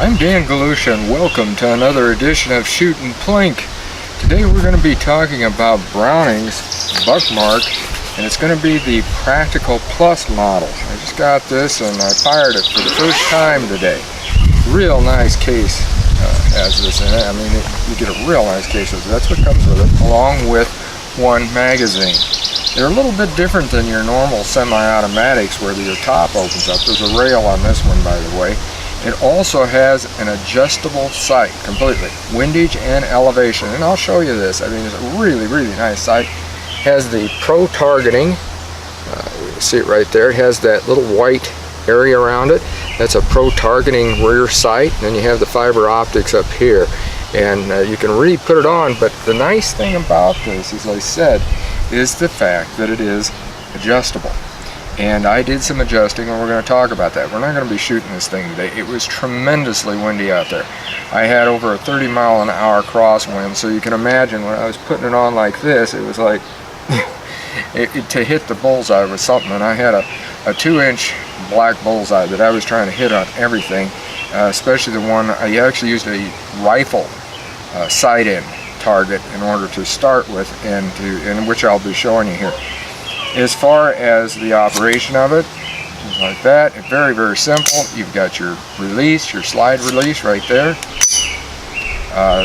I'm Dan Galusha and welcome to another edition of Shootin' Plink. Today we're going to be talking about Browning's Buckmark, and it's going to be the Practical Plus model. I just got this and I fired it for the first time today. Real nice case has this in it. I mean, you get a real nice case of it. That's what comes with it, along with one magazine. They're a little bit different than your normal semi-automatics where your top opens up. There's a rail on this one, by the way. It also has an adjustable sight completely, windage and elevation, and I'll show you this. I mean, it's a really, really nice sight. Has the pro targeting, you see it right there. It has that little white area around it. That's a pro targeting rear sight. And then you have the fiber optics up here, and you can really put it on. But the nice thing about this, as I said, is the fact that it is adjustable. And I did some adjusting, and we're going to talk about that. We're not going to be shooting this thing today. It was tremendously windy out there. I had over a 30-mile-an-hour crosswind, so you can imagine when I was putting it on like this, it was like to hit the bullseye was something. And I had a 2-inch black bullseye that I was trying to hit on everything, especially the one I actually used a rifle sight-in target in order to start with, and which I'll be showing you here. As far as the operation of it, like that, it's very, very simple. You've got your release, your slide release right there.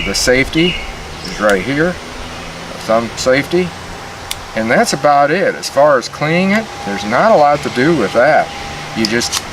The safety is right here, thumb safety. And that's about it. As far as cleaning it, there's not a lot to do with that. You just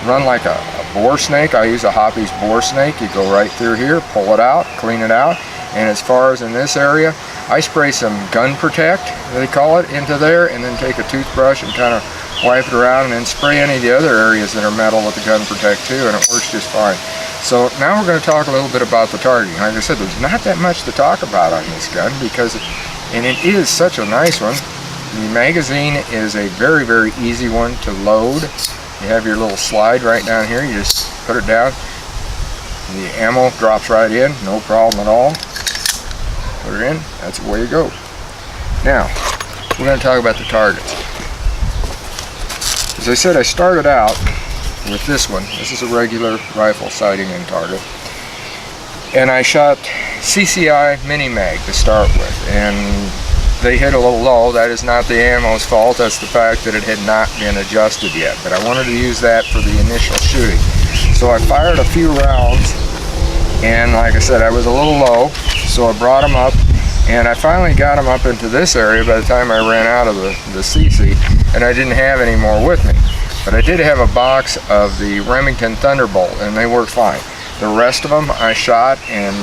run like a bore snake. I use a Hoppy's bore snake. You go right through here, pull it out, clean it out. And as far as in this area, I spray some gun protect, they call it, into there, and then take a toothbrush and kind of wipe it around, and then spray any of the other areas that are metal with the gun protect too, and it works just fine. So now we're going to talk a little bit about the targeting. Like I said, there's not that much to talk about on this gun and it is such a nice one. The magazine is a very, very easy one to load. You have your little slide right down here. You just put it down. The ammo drops right in, no problem at all. Put it in, that's the way you go. Now, we're going to talk about the targets. As I said, I started out with this one. This is a regular rifle sighting and target. And I shot CCI Mini Mag to start with, and they hit a little low. That is not the ammo's fault, that's the fact that it had not been adjusted yet. But I wanted to use that for the initial shooting. So I fired a few rounds, and like I said, I was a little low, so I brought them up, and I finally got them up into this area by the time I ran out of the CC, and I didn't have any more with me. But I did have a box of the Remington Thunderbolt, and they worked fine. The rest of them I shot, and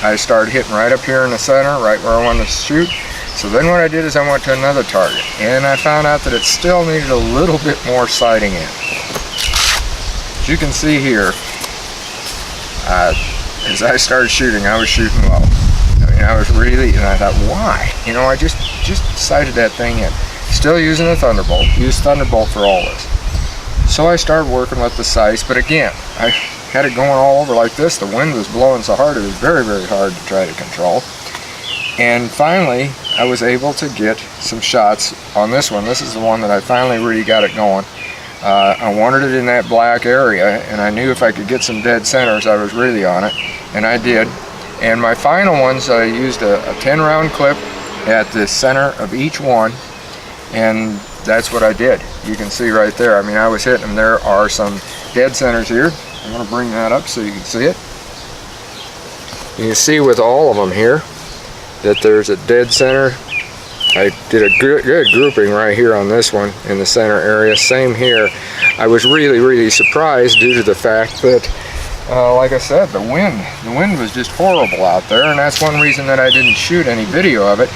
I started hitting right up here in the center, right where I wanted to shoot. So then what I did is I went to another target, and I found out that it still needed a little bit more sighting in. As you can see here, as I started shooting, I was shooting low. I mean, I was really, and I thought, why? You know, I just sighted that thing in. Still using the Thunderbolt. Use Thunderbolt for all this. So I started working with the sights, but again, I had it going all over like this. The wind was blowing so hard, it was very, very hard to try to control. And finally, I was able to get some shots on this one. This is the one that I finally really got it going. I wanted it in that black area, and I knew if I could get some dead centers, I was really on it, and I did. And my final ones, I used a 10-round clip at the center of each one, and that's what I did. You can see right there. I mean, I was hitting them. There are some dead centers here. I'm going to bring that up so you can see it. You can see with all of them here that there's a dead center. I did a good grouping right here on this one in the center area. Same here. I was really, really surprised due to the fact that, like I said, the wind was just horrible out there, and that's one reason that I didn't shoot any video of it.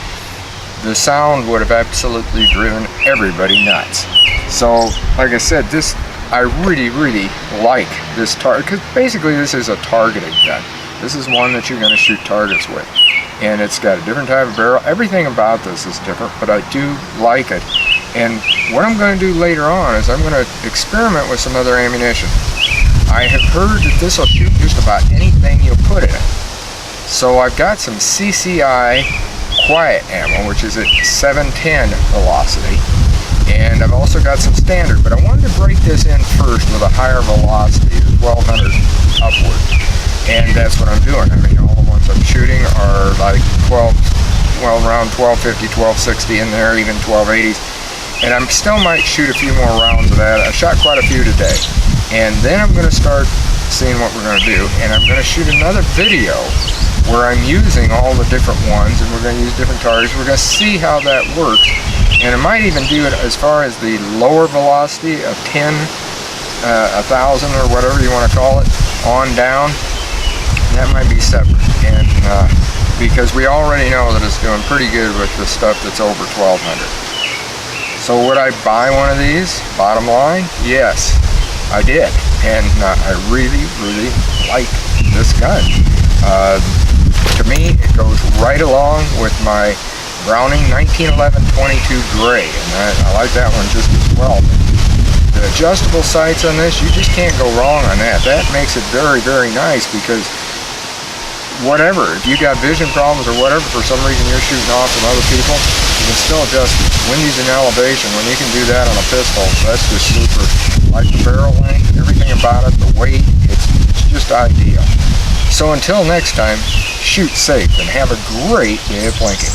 The sound would have absolutely driven everybody nuts. So, like I said, I really, really like this target, because basically this is a targeting gun. This is one that you're going to shoot targets with. And it's got a different type of barrel. Everything about this is different, but I do like it. And what I'm going to do later on is I'm going to experiment with some other ammunition. I have heard that this will shoot just about anything you put in it. So I've got some CCI quiet ammo, which is at 710 velocity. And I've also got some standard, but I wanted to break this in first with a higher velocity, 1200 upward. And that's what I'm doing. I mean, all the ones I'm shooting are like 12, well, around 1250, 1260 in there, even 1280s. And I still might shoot a few more rounds of that. I shot quite a few today. And then I'm going to start seeing what we're going to do. And I'm going to shoot another video where I'm using all the different ones, and we're going to use different targets. We're going to see how that works. And I might even do it as far as the lower velocity of 10, 1,000 or whatever you want to call it, on down. That might be separate. And because we already know that it's doing pretty good with the stuff that's over 1,200. So would I buy one of these? Bottom line, yes, I did. And I really, really like this gun. To me, it goes right along with my Browning 1911-22 Gray, and I like that one just as well. The adjustable sights on this, you just can't go wrong on that. That makes it very, very nice, because whatever, if you got vision problems or whatever, for some reason you're shooting off from other people, you can still adjust it. Windies and elevation, when you can do that on a pistol, that's just super. Like the barrel length, everything about it, the weight, it's just ideal. So until next time, shoot safe and have a great day of plinking.